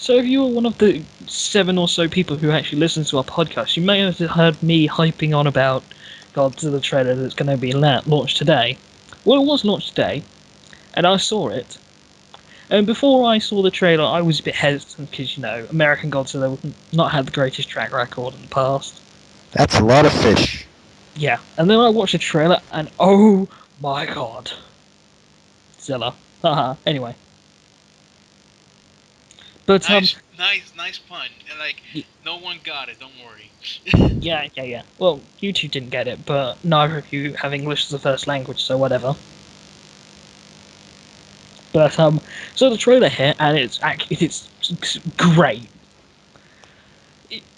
So if you were one of the 7 or so people who actually listen to our podcast, you may have heard me hyping on about Godzilla trailer that's going to be launched today. Well, it was launched today, and I saw it. And before I saw the trailer, I was a bit hesitant because, American Godzilla would not had the greatest track record in the past. That's a lot of fish. Yeah, and then I watched the trailer, and oh my god. Zilla. Haha, anyway. But, Nice pun. Like, no one got it, don't worry. yeah. Well, you two didn't get it, but neither of you have English as a first language, so whatever. But, so the trailer hit, and it's great.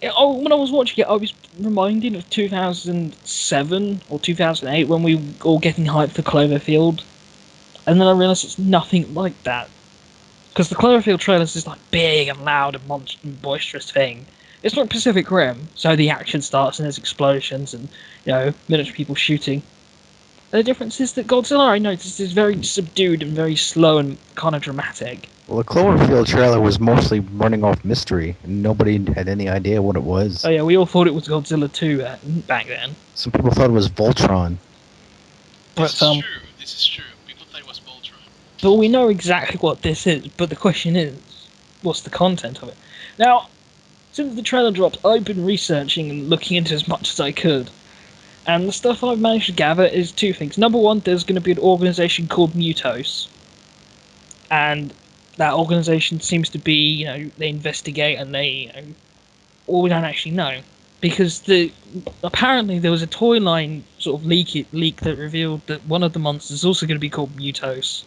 When I was watching it, I was reminded of 2007 or 2008 when we were all getting hyped for Cloverfield. And then I realised it's nothing like that. Because the Cloverfield trailer is this like big and loud and boisterous thing. It's not Pacific Rim, so the action starts and there's explosions and, military people shooting. The difference is that Godzilla, I noticed, is very subdued and very slow and kind of dramatic. Well, the Cloverfield trailer was mostly running off mystery, and nobody had any idea what it was. Oh yeah, we all thought it was Godzilla 2 back then. Some people thought it was Voltron. This is true. People thought it was Voltron. But we know exactly what this is, but the question is, what's the content of it? Now, since the trailer dropped, I've been researching and looking into as much as I could. And the stuff I've managed to gather is 2 things. Number 1, there's going to be an organisation called Mutos. And that organisation seems to be, they investigate and they, or we don't actually know. Because apparently there was a toy line sort of leak that revealed that one of the monsters is also going to be called Mutos.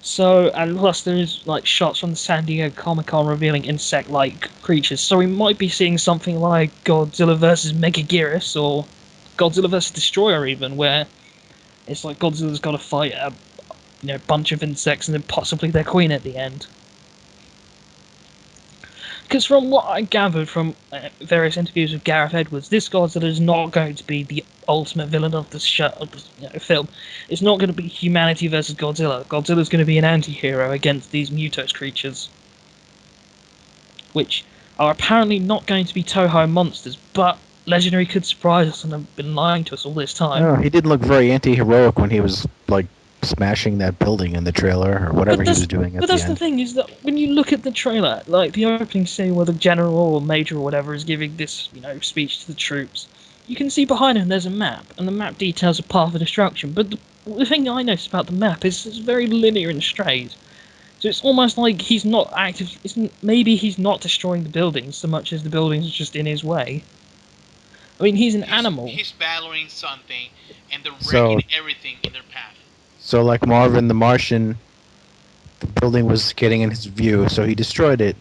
So, and plus there is like shots from the San Diego Comic-Con revealing insect-like creatures. So we might be seeing something like Godzilla vs. Megaguirus or Godzilla vs. Destroyer even, where it's like Godzilla's got to fight a bunch of insects and then possibly their queen at the end. Because from what I gathered from various interviews with Gareth Edwards, this Godzilla is not going to be the ultimate villain of the film. It's not going to be humanity versus Godzilla. Godzilla's going to be an anti-hero against these Mutos creatures, which are apparently not going to be Toho monsters, but Legendary could surprise us and have been lying to us all this time. No, he didn't look very anti-heroic when he was, like, smashing that building in the trailer or whatever he was doing at the end. But that's the thing, is that when you look at the trailer, like the opening scene where the general or major or whatever is giving this, speech to the troops, you can see behind him there's a map, and the map details a path of destruction. But the thing I noticed about the map is it's very linear and straight. So it's almost like he's not active. Maybe he's not destroying the buildings so much as the buildings are just in his way. I mean, he's an animal. He's battling something, and they're wrecking everything in their path. So, like Marvin the Martian, the building was getting in his view, so he destroyed it.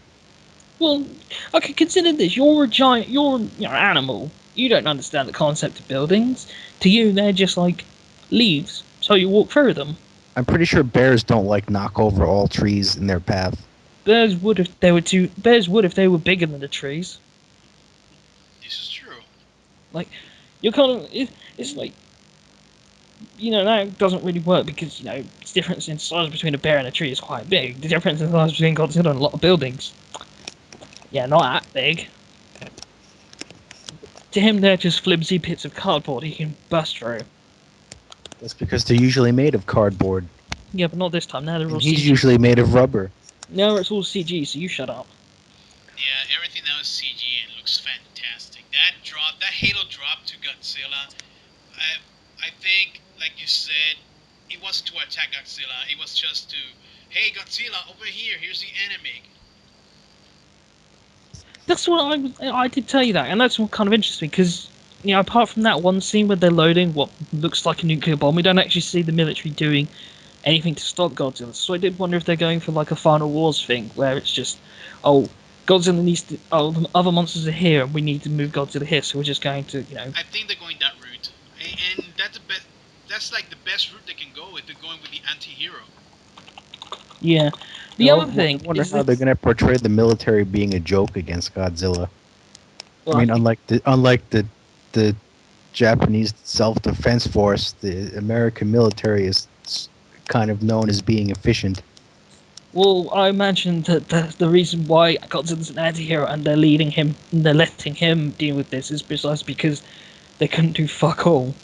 Well, okay, consider this. You're a giant. You're an animal. You don't understand the concept of buildings. To you, they're just like leaves, so you walk through them. I'm pretty sure bears don't like knock over all trees in their path. Bears would if they were bigger than the trees. This is true. Like, you're kind of. It's like. That doesn't really work because, the difference in size between a bear and a tree is quite big. The difference in size between Godzilla and a lot of buildings. Yeah, not that big. To him, they're just flimsy bits of cardboard he can bust through. That's because they're usually made of cardboard. Yeah, but not this time. Now they're all He's CG. usually made of rubber. Now it's all CG, so you shut up. Yeah, everything now is CG and looks fantastic. That Halo drop to Godzilla, I think, like you said, it wasn't to attack Godzilla. It was just to, hey Godzilla, over here, here's the enemy. That's what I did tell you that, and that's what kind of interests me because, apart from that one scene where they're loading what looks like a nuclear bomb, we don't actually see the military doing anything to stop Godzilla. So I did wonder if they're going for like a Final Wars thing where it's just, Godzilla needs to, the other monsters are here and we need to move Godzilla here, so we're just going to, I think they're going that route, and that's the best. That's like the best route they can go if they're going with the anti-hero. Yeah. The other thing I wonder how they're going to portray the military being a joke against Godzilla. Well, I mean, unlike the Japanese self-defense force, the American military is kind of known as being efficient. Well, I imagine that the reason why Godzilla's an anti-hero and they're leading him, and they're letting him deal with this is precisely because they couldn't do fuck all.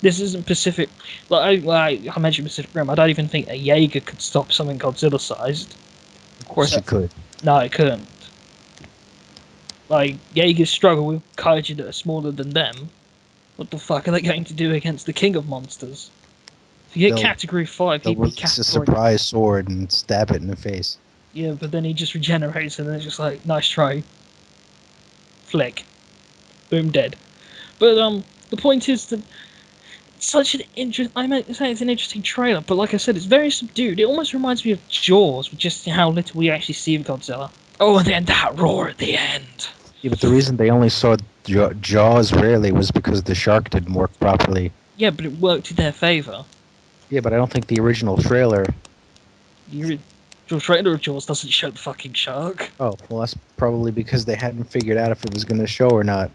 This isn't Pacific. I mentioned Pacific Rim. I don't even think a Jaeger could stop something Godzilla-sized. Of course So, it could. no, it couldn't. Like Jaegers struggle with kaiju that are smaller than them. What the fuck are they going to do against the king of monsters? If you get They'll Category 5, they'll he'd be release a Category... surprise sword and stab it in the face. Yeah, but then he just regenerates and then it's just like, nice try. Flick. Boom, dead. But, the point is that it's such an interesting... I might say it's an interesting trailer, but like I said, it's very subdued. It almost reminds me of Jaws, with just how little we actually see of Godzilla. Oh, and then that roar at the end. Yeah, but the reason they only saw Jaws rarely was because the shark didn't work properly. Yeah, but it worked in their favour. Yeah, but I don't think the original trailer... The trailer of Jaws doesn't show the fucking shark. Oh, well, that's probably because they hadn't figured out if it was going to show or not.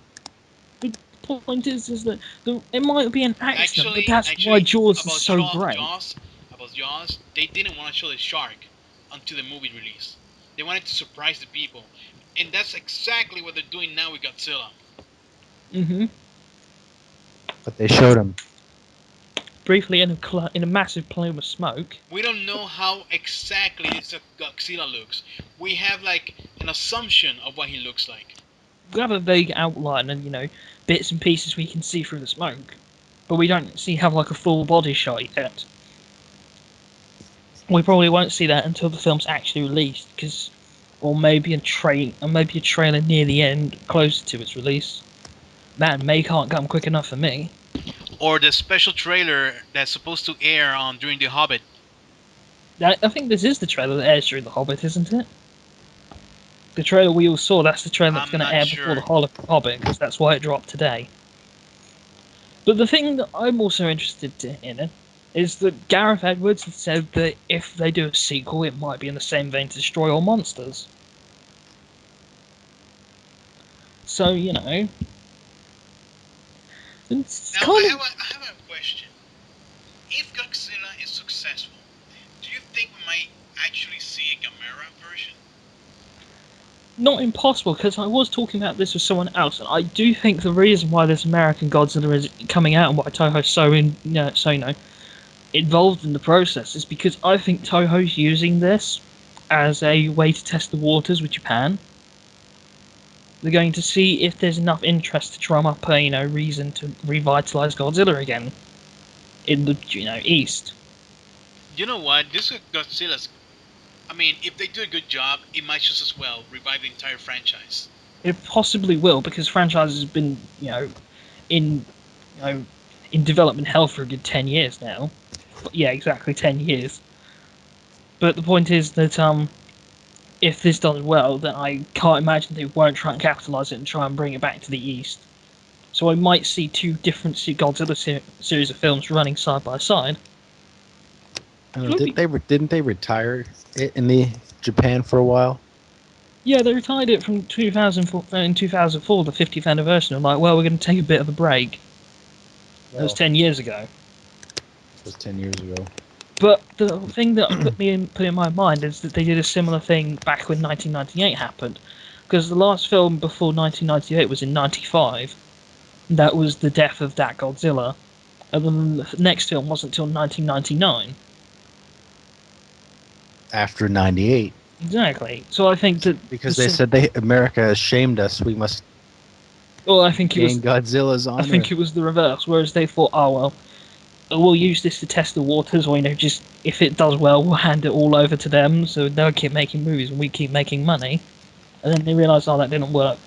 The point is that it might be an accident, but Actually, that's why Jaws is about so great. Jaws, they didn't want to show the shark until the movie release. They wanted to surprise the people, and that's exactly what they're doing now with Godzilla. Mm-hmm. But they showed him. Briefly in a massive plume of smoke. We don't know how exactly this Godzilla looks. We have like an assumption of what he looks like. We have a vague outline and, bits and pieces we can see through the smoke. But we don't have like a full body shot yet. We probably won't see that until the film's actually released, or maybe a trailer near the end, closer to its release. Man, May can't come quick enough for me. Or the special trailer that's supposed to air during The Hobbit. I think this is the trailer that airs during The Hobbit, isn't it? The trailer we all saw, that's the trailer that's going to air before The Hobbit, because that's why it dropped today. But the thing that I'm also interested in is that Gareth Edwards had said that if they do a sequel, it might be in the same vein to Destroy All Monsters. So, it's Now, kind I of... have a question. If Godzilla is successful, do you think we might actually see a Gamera version? Not impossible, because I was talking about this with someone else, and I do think the reason why this American Godzilla is coming out and why Toho's so involved in the process is because I think Toho's using this as a way to test the waters with Japan. They're going to see if there's enough interest to drum up a reason to revitalize Godzilla again in the East. You know what? This Godzilla's. I mean, if they do a good job, it might just as well revive the entire franchise. It possibly will, because franchise has been in in development hell for a good 10 years now. Yeah, exactly 10 years. But the point is that if this does well, then I can't imagine they won't try and capitalise it and try and bring it back to the East. So I might see two different Godzilla series of films running side by side. Didn't they retire it in the Japan for a while? Yeah, they retired it from 2004, in 2004, the 50th anniversary. I'm like, well, we're going to take a bit of a break. That was 10 years ago. It was 10 years ago. But the thing that put in my mind is that they did a similar thing back when 1998 happened. Because the last film before 1998 was in 95. That was the death of that Godzilla. And then the next film wasn't until 1999. After 98. Exactly. So I think that... Because they said America has shamed us, we must... Well, I think it was... Godzilla's honor. I think it was the reverse, whereas they thought, oh, well, we'll use this to test the waters, or, just, if it does well, we'll hand it all over to them, so they'll keep making movies and we keep making money. And then they realised, oh, that didn't work.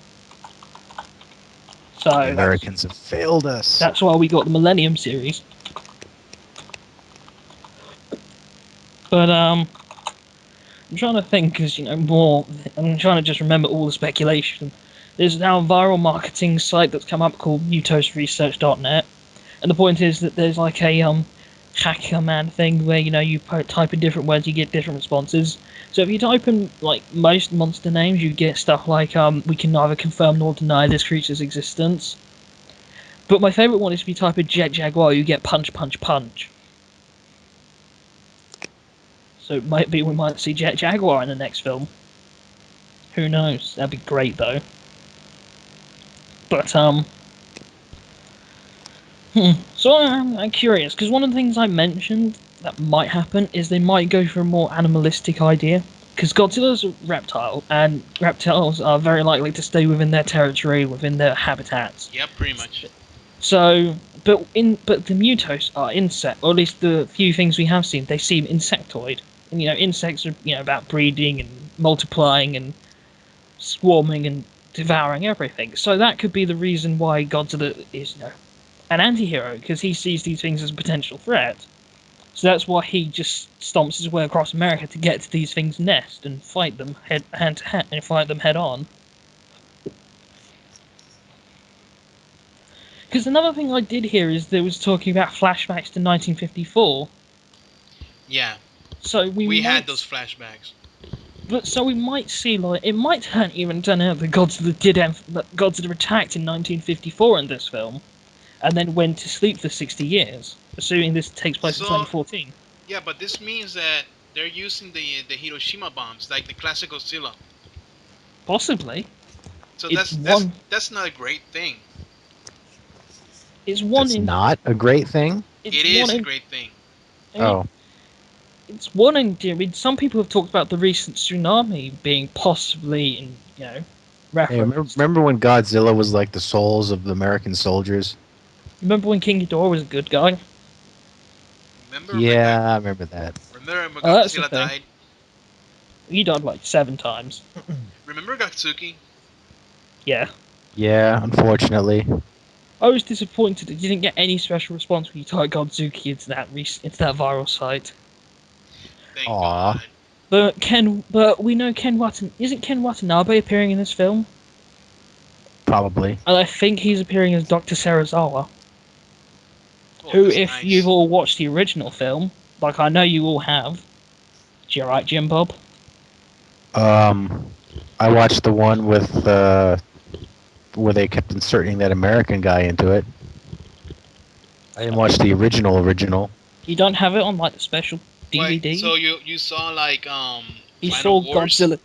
So the Americans have failed us. That's why we got the Millennium series. But, I'm trying to think, because, more... I'm trying to just remember all the speculation. There's now a viral marketing site that's come up called mutosresearch.net. And the point is that there's like a hacker man thing where, you type in different words, you get different responses. So if you type in, like, most monster names, you get stuff like, we can neither confirm nor deny this creature's existence. But my favourite one is if you type in Jet Jaguar, you get punch, punch, punch. So it might be we might see Jet Jaguar in the next film. Who knows? That'd be great though. But so I'm curious because one of the things I mentioned that might happen is they might go for a more animalistic idea. Because Godzilla's a reptile, and reptiles are very likely to stay within their territory, within their habitats. Yeah, pretty much. So, but the Mutos are insect, or at least the few things we have seen, they seem insectoid. And insects are about breeding and multiplying and swarming and devouring everything. So that could be the reason why Godzilla is an anti-hero, because he sees these things as a potential threat. So that's why he just stomps his way across America to get to these things' nest and fight them hand to hand and fight them head on. Because another thing I did hear is there was talking about flashbacks to 1954. Yeah. So we had those flashbacks. But so we might see it might even turn out that Godzilla attacked in 1954 in this film, and then went to sleep for 60 years, assuming this takes place in 2014. Yeah, but this means that they're using the Hiroshima bombs, like the classic Godzilla. Possibly. So It's that's not a great thing. That's not a great thing? It is a great thing. It's one in. I mean, some people have talked about the recent tsunami being possibly, reference. Hey, remember when Godzilla was like the souls of the American soldiers? Remember when King Ghidorah was a good guy? I remember that. Remember when Godzilla died? He died like 7 times. Remember Gatsuki? Yeah. Yeah, unfortunately. I was disappointed that you didn't get any special response when you typed Godzuki into that viral site. Thank God. But we know Ken Watanabe. Isn't Ken Watanabe appearing in this film? Probably. And I think he's appearing as Dr. Serizawa. Who, if you've all watched the original film, like I know you all have, you right, Jim Bob? I watched the one with where they kept inserting that American guy into it. I didn't watch the original. You don't have it on like the special DVD? Wait, so you saw like he Final saw Wars? Godzilla.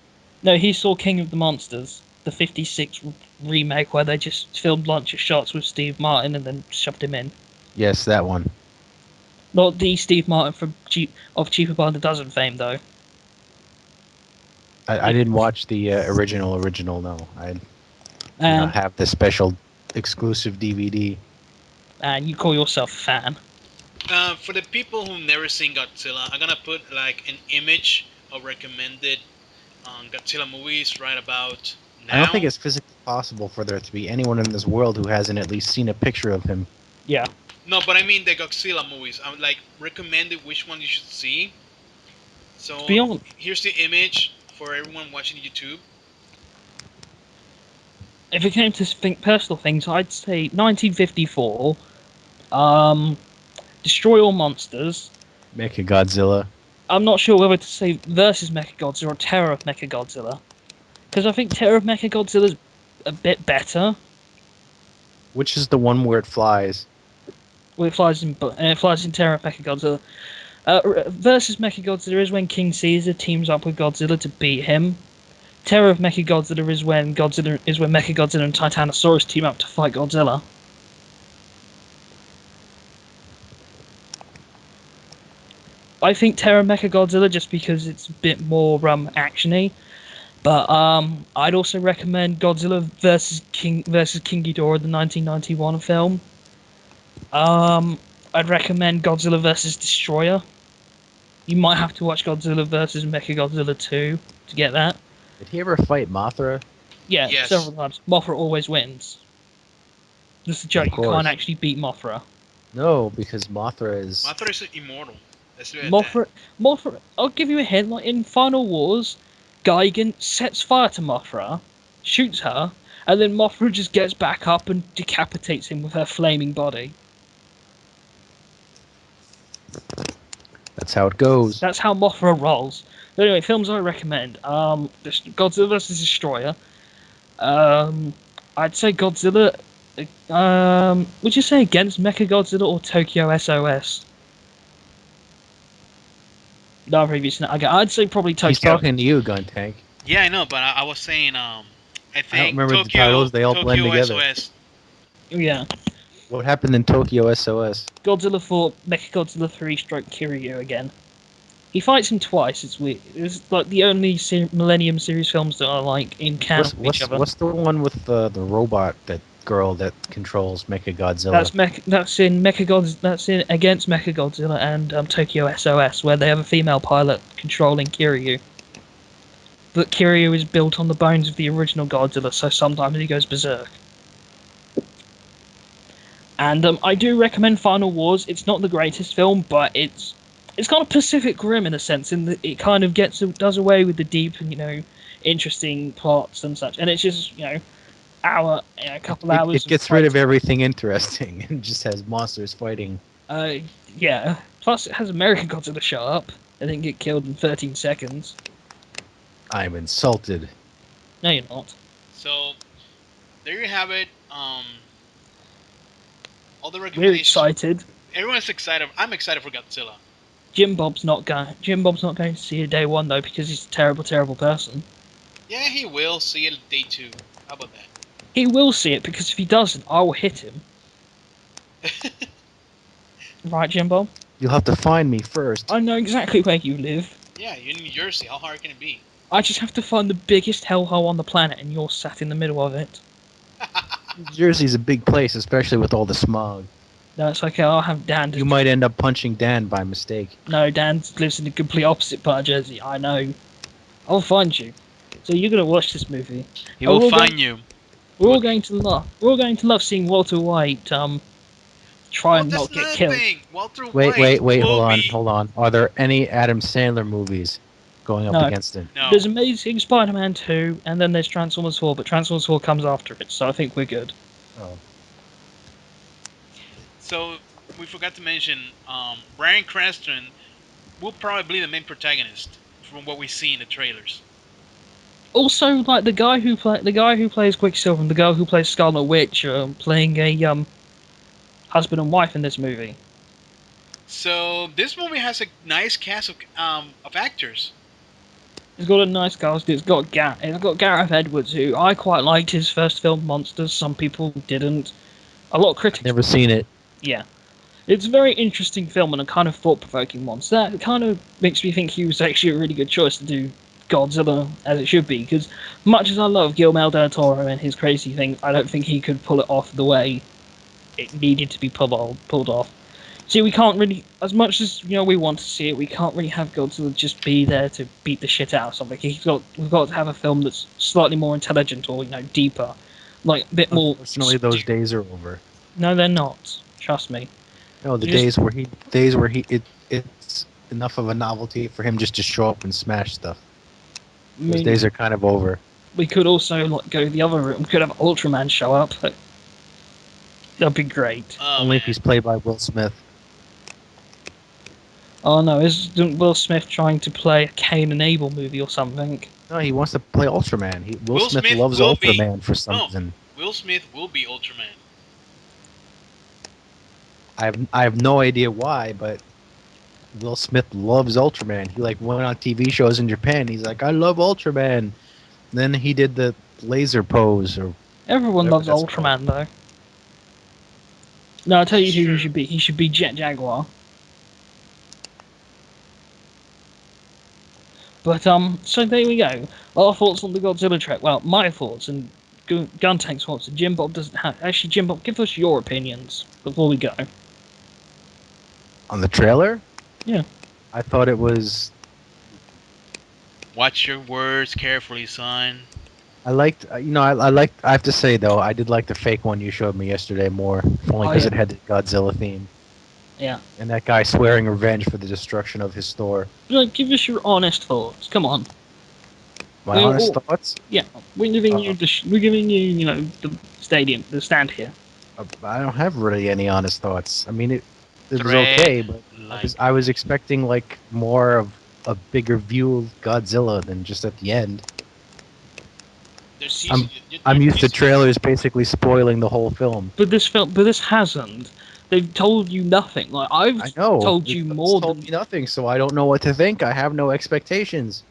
No, he saw King of the Monsters, the '56 remake where they just filmed a bunch of shots with Steve Martin and then shoved him in. Yes, that one. Not the Steve Martin from Cheaper by the Dozen fame, though. I didn't watch the original. No, I have the special exclusive DVD. And you call yourself a fan? For the people who've never seen Godzilla, I'm gonna put like an image of recommended Godzilla movies right about now. I don't think it's physically possible for there to be anyone in this world who hasn't at least seen a picture of him. Yeah. No, but I mean the Godzilla movies. I'm like recommended which one you should see. So here's the image for everyone watching YouTube. If it came to personal things, I'd say 1954. Destroy All Monsters. Mechagodzilla. I'm not sure whether to say versus Mechagodzilla or Terror of Mechagodzilla, because I think Terror of Mechagodzilla is a bit better. Which is the one where it flies? Well, it flies in Terror of Mechagodzilla. Versus Mechagodzilla is when King Caesar teams up with Godzilla to beat him. Terror of Mechagodzilla is when Mechagodzilla and Titanosaurus team up to fight Godzilla. I think Terror of Mechagodzilla just because it's a bit more actiony. But I'd also recommend Godzilla versus King Ghidorah, the 1991 film. I'd recommend Godzilla versus Destroyer. You might have to watch Godzilla versus Mechagodzilla 2 to get that. Did he ever fight Mothra? Yeah, yes. Several times. Mothra always wins. This is a joke. You can't actually beat Mothra. No, because Mothra is immortal. Mothra. I'll give you a hint. Like in Final Wars, Gigan sets fire to Mothra, shoots her, and then Mothra just gets back up and decapitates him with her flaming body. That's how it goes. That's how Mothra rolls. But anyway, films I recommend. Godzilla vs. Destroyer. I'd say Godzilla. Would you say against Mechagodzilla or Tokyo SOS? No, previously, okay, I'd say probably Tokyo. He's talking to you, Gun Tank. Yeah, I know, but I was saying, I think remember the titles, they all blend Tokyo together. SOS. Yeah. What happened in Tokyo SOS? Godzilla 4, Mechagodzilla 3 stroke Kiryu again. He fights him twice, it's weird. It's like the only Millennium series films that are like in canon with each other. What's the one with the robot, that girl that controls Mechagodzilla? That's in Mechagodzilla. That's in against Mechagodzilla and Tokyo SOS, where they have a female pilot controlling Kiryu. But Kiryu is built on the bones of the original Godzilla, so sometimes he goes berserk. And I do recommend Final Wars. It's not the greatest film, but it's kind of Pacific Rim in a sense, in that it kind of does away with the deep and interesting plots and such. And it's just a couple hours. It gets rid of everything interesting and just has monsters fighting. Yeah. Plus, it has American Godzilla show up and then get killed in 13 seconds. I'm insulted. No, you're not. So, there you have it. All the We're recommendations. excited. Everyone's excited. I'm excited for Godzilla. Jim Bob's not going to see it day one though, because he's a terrible, terrible person. Yeah, he will see it day 2. How about that? He will see it, because if he doesn't, I will hit him. Right, Jim Bob? You'll have to find me first. I know exactly where you live. Yeah, you're in New Jersey. How hard can it be? I just have to find the biggest hellhole on the planet, and you're sat in the middle of it. New Jersey's a big place, especially with all the smog. No, it's okay. I'll have Dan. You might end up punching Dan by mistake. No, Dan lives in the complete opposite part of Jersey. I know. I'll find you. So you're gonna watch this movie. He will find you. We're all going to love. We're all going to love seeing Walter White try and not get killed. Walter Wait, White hold on. Are there any Adam Sandler movies going up against him? No. There's Amazing Spider-Man 2, and then there's Transformers 4, but Transformers 4 comes after it, so I think we're good. Oh. So, we forgot to mention, Bryan Cranston will probably be the main protagonist from what we see in the trailers. Also, like the guy who plays Quicksilver and the girl who plays Scarlet Witch are playing a husband and wife in this movie. So, this movie has a nice cast of actors. It's got a nice cast. It's got Gareth Edwards, who I quite liked his first film, Monsters. Some people didn't. A lot of critics. Never seen it. Yeah. It's a very interesting film and a kind of thought-provoking one. So that kind of makes me think he was actually a really good choice to do Godzilla as it should be. Because much as I love Guillermo del Toro and his crazy thing, I don't think he could pull it off the way it needed to be pulled off. See, we can't really, as much as we want to see it, we can't really have Godzilla just be there to beat the shit out of something. We've got to have a film that's slightly more intelligent or deeper, like a bit more. Unfortunately, those days are over. No, they're not. Trust me. No, days where it's enough of a novelty for him just to show up and smash stuff. Those days are kind of over. We could also go the other route. We could have Ultraman show up. That'd be great. Only if he's played by Will Smith. Oh no, isn't Will Smith trying to play a Cain and Abel movie or something? No, he wants to play Ultraman. Will Smith loves Ultraman for some reason. Will Smith will be Ultraman. I have no idea why, but Will Smith loves Ultraman. He went on TV shows in Japan. He's like, I love Ultraman. And then he did the laser pose. Everyone loves Ultraman though. No, I'll tell you who he should be. He should be Jet Jaguar. But so there we go. Our thoughts on the Godzilla track. Well, my thoughts and Gun Tank's thoughts. And Jim Bob doesn't have. Actually, Jim Bob, give us your opinions before we go. On the trailer? Yeah. I thought it was. Watch your words carefully, son. I liked, I have to say though, I did like the fake one you showed me yesterday more, only because it had the Godzilla theme. Yeah. And that guy swearing revenge for the destruction of his store. Give us your honest thoughts. Come on. My honest thoughts? Yeah, we're giving you the stadium, the stand here. I don't have really any honest thoughts. I mean, it was okay, but I was expecting more of a bigger view of Godzilla than just at the end. I'm used to trailers basically spoiling the whole film. But this hasn't. They've told you nothing. Like I've I know. told you more told than. me nothing, so I don't know what to think. I have no expectations.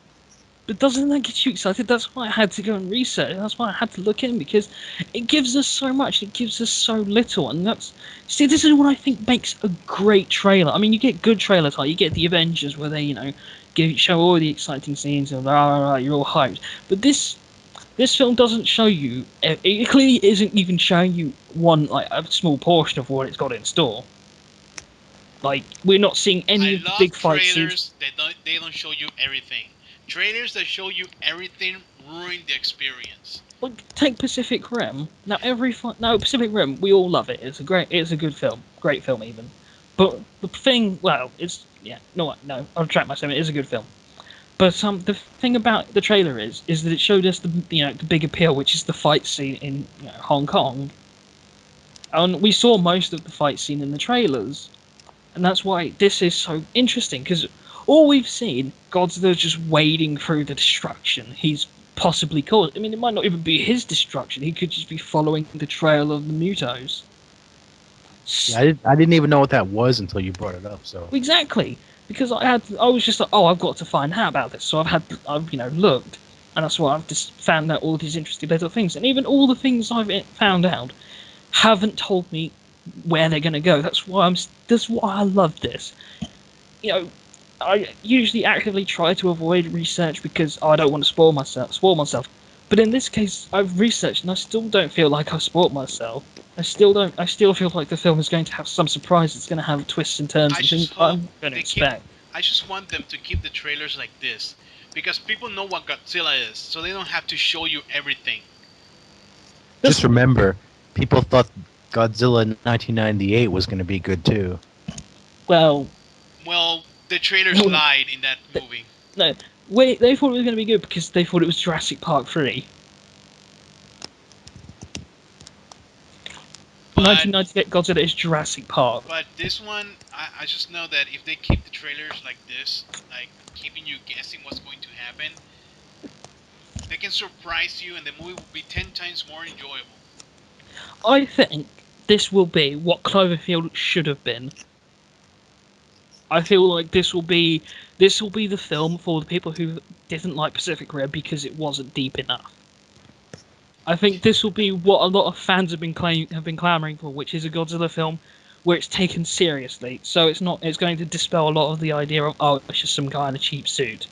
But doesn't that get you excited? That's why I had to go and research. That's why I had to look in because it gives us so much. It gives us so little, and that's see. This is what I think makes a great trailer. I mean, you get good trailers like you get the Avengers where they show all the exciting scenes and you're all hyped. But this film doesn't show you. It clearly isn't even showing you a small portion of what it's got in store. Like we're not seeing any I of the love big fight scenes. trailers that don't show you everything. Trailers that show you everything ruin the experience. Like take Pacific Rim. Now Pacific Rim, we all love it. It's a good film, great film even. But the thing, well, I'll retract myself. It is a good film. But the thing about the trailer is that it showed us the big appeal, which is the fight scene in Hong Kong, and we saw most of the fight scene in the trailers, and that's why this is so interesting because all we've seen, Godzilla just wading through the destruction he's possibly caused. I mean, it might not even be his destruction. He could just be following the trail of the Mutos. Yeah, I didn't even know what that was until you brought it up. So Exactly, because I was just like, oh, I've got to find out about this. So I've looked, and that's why I've just found out all these interesting little things. And even all the things I've found out haven't told me where they're going to go. That's why I love this. I usually actively try to avoid research because I don't want to spoil myself. But in this case, I've researched and I still don't feel like I've spoiled myself. I still don't. I still feel like the film is going to have some surprise. It's going to have twists and turns I and just things hope I'm going to they keep. expect. I just want them to keep the trailers like this because people know what Godzilla is, so they don't have to show you everything. just remember, people thought Godzilla 1998 was going to be good too. Well, Well, the trailers lied in that movie. no, wait. They thought it was going to be good because they thought it was Jurassic Park 3. But 1998 Godzilla is Jurassic Park. but this one, I just know that if they keep the trailers like this, like keeping you guessing what's going to happen, they can surprise you, and the movie will be 10 times more enjoyable. I think this will be what Cloverfield should have been. I feel like this will be the film for the people who didn't like Pacific Rim because it wasn't deep enough. I think this will be what a lot of fans have been clamoring for, which is a Godzilla film where it's taken seriously. So it's not. It's going to dispel a lot of the idea of it's just some guy in a cheap suit.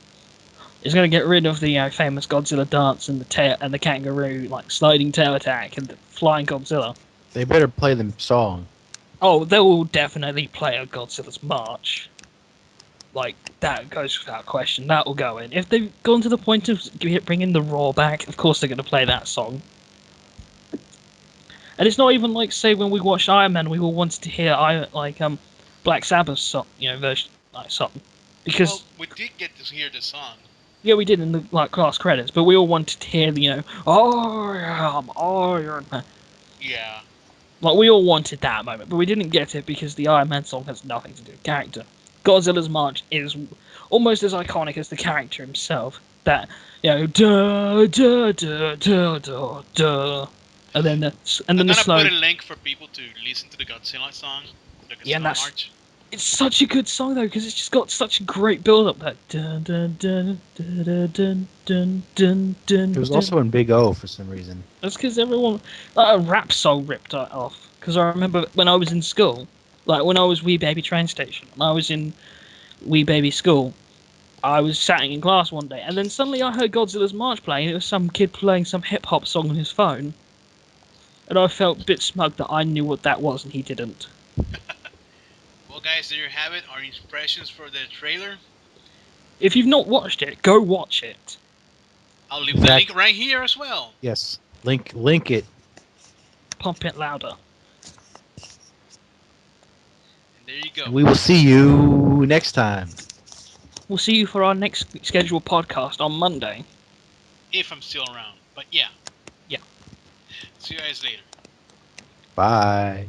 It's going to get rid of the famous Godzilla dance and the kangaroo sliding tail attack and the flying Godzilla. They better play the song. Oh, they will definitely play a Godzilla's March. Like, that goes without question. That will go in. If they've gone to the point of bringing the Raw back, of course they're going to play that song. And it's not even like, say, when we watched Iron Man, we all wanted to hear Black Sabbath's song, version song, because Well, we did get to hear the song. yeah, we did in the class credits, but we all wanted to hear the Iron Man. Yeah. Like, we all wanted that moment, but we didn't get it because the Iron Man song has nothing to do with character. Godzilla's March is almost as iconic as the character himself. That, da da da da da da. And then the I'm gonna slow. put a link for people to listen to the Godzilla song, the Godzilla Yeah, and March. it's such a good song though because it's just got such a great build up. That dun dun dun dun dun dun dun dun. It was also in Big O for some reason. That's because everyone a rap song ripped it off. Because I remember when I was in school, like when I was Wee Baby Train Station, and I was in Wee Baby School. I was sat in class one day, and then suddenly I heard Godzilla's March playing. It was some kid playing some hip hop song on his phone, and I felt a bit smug that I knew what that was and he didn't. Well, guys, there you have it. Our impressions for the trailer. If you've not watched it, go watch it. I'll leave the link right here as well. Yes, link it. Pump it louder. And there you go. And we will see you next time. We'll see you for our next scheduled podcast on Monday. If I'm still around. But yeah. Yeah. See you guys later. Bye.